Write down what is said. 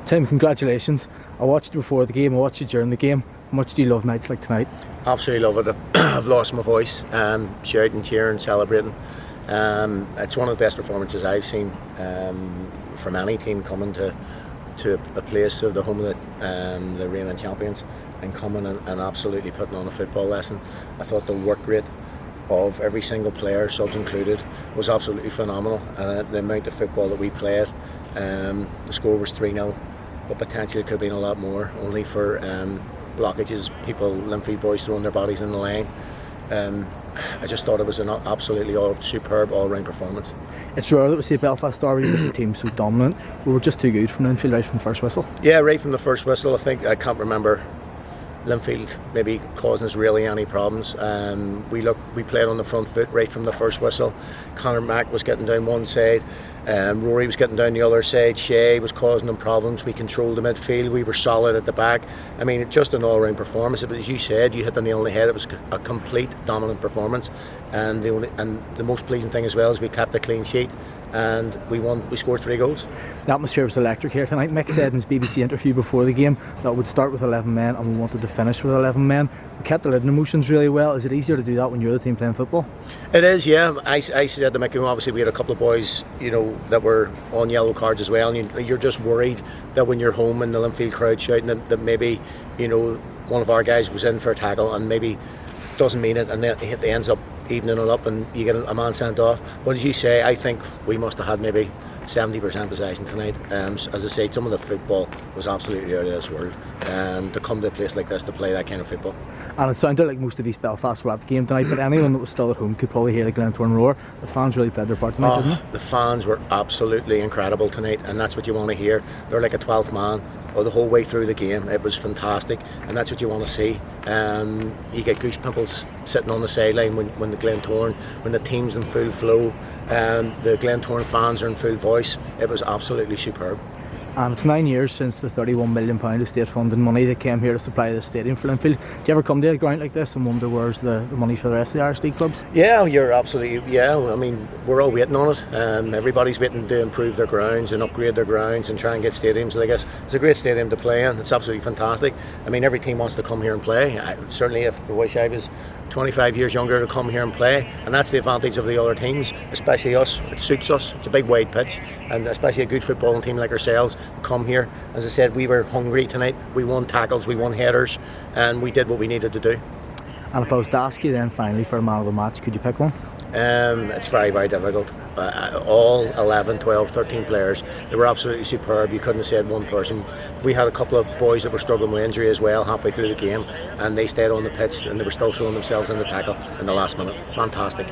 Tim, congratulations. I watched you before the game, I watched you during the game. How much do you love nights like tonight? Absolutely love it. I've lost my voice, shouting, cheering, celebrating. It's one of the best performances I've seen from any team coming to a place of the home of the reigning champions and coming and absolutely putting on a football lesson. I thought the work rate of every single player, subs included, was absolutely phenomenal, and the amount of football that we played. The score was 3-0, but potentially it could have been a lot more, only for blockages, people, Linfield boys throwing their bodies in the line. I just thought it was an absolutely superb all-round performance. It's rare that we see a Belfast derby with the team so dominant. We were just too good from Linfield right from the first whistle. Yeah, right from the first whistle. I can't remember Linfield maybe causing us really any problems. We played on the front foot right from the first whistle. Conor Mack was getting down one side, Rory was getting down the other side, Shea was causing them problems. We controlled the midfield, we were solid at the back. I mean, just an all-round performance. But as you said, you hit the nail on the head. It was a complete dominant performance, and the most pleasing thing as well is we kept a clean sheet and we won. We scored 3 goals. The atmosphere was electric here tonight. Mick said in his BBC interview before the game that it would start with 11 men and we wanted to finish with 11 men. We kept the leading emotions really well. Is it easier to do that when you're the team playing football? It is, yeah. I said to McCann, obviously we had a couple of boys, that were on yellow cards as well, and you're just worried that when you're home and the Linfield crowd shouting that maybe, one of our guys was in for a tackle and maybe doesn't mean it, and then it ends up evening it up and you get a man sent off. But as you say, I think we must have had maybe 70% possession tonight. As I say, some of the football was absolutely out of this world. To come to a place like this to play that kind of football. And it sounded like most of East Belfast were at the game tonight, but anyone that was still at home could probably hear the Glentoran roar. The fans really played their part tonight, didn't they? The fans were absolutely incredible tonight, and that's what you want to hear. They're like a 12th man the whole way through the game. It was fantastic, and that's what you want to see. You get goose pimples sitting on the sideline when the Glentoran, when the team's in full flow, the Glentoran fans are in full voice. It was absolutely superb. And it's 9 years since the £31 million of state funding money that came here to supply the stadium for Linfield. Do you ever come to a ground like this and wonder where's the money for the rest of the Irish League clubs? Yeah, you're absolutely, yeah. I mean, we're all waiting on it. Everybody's waiting to improve their grounds and upgrade their grounds and try and get stadiums like this. It's a great stadium to play in. It's absolutely fantastic. I mean, every team wants to come here and play. Certainly, if I wish I was 25 years younger to come here and play, and that's the advantage of the other teams, especially us. It suits us. It's a big wide pitch, and especially a good footballing team like ourselves come here. As I said, we were hungry tonight. We won tackles, we won headers, and we did what we needed to do. And if I was to ask you then finally for a man of the match, could you pick one? It's very, very difficult. All 11, 12, 13 players, they were absolutely superb. You couldn't have said one person. We had a couple of boys that were struggling with injury as well halfway through the game, and they stayed on the pitch and they were still throwing themselves in the tackle in the last minute. Fantastic.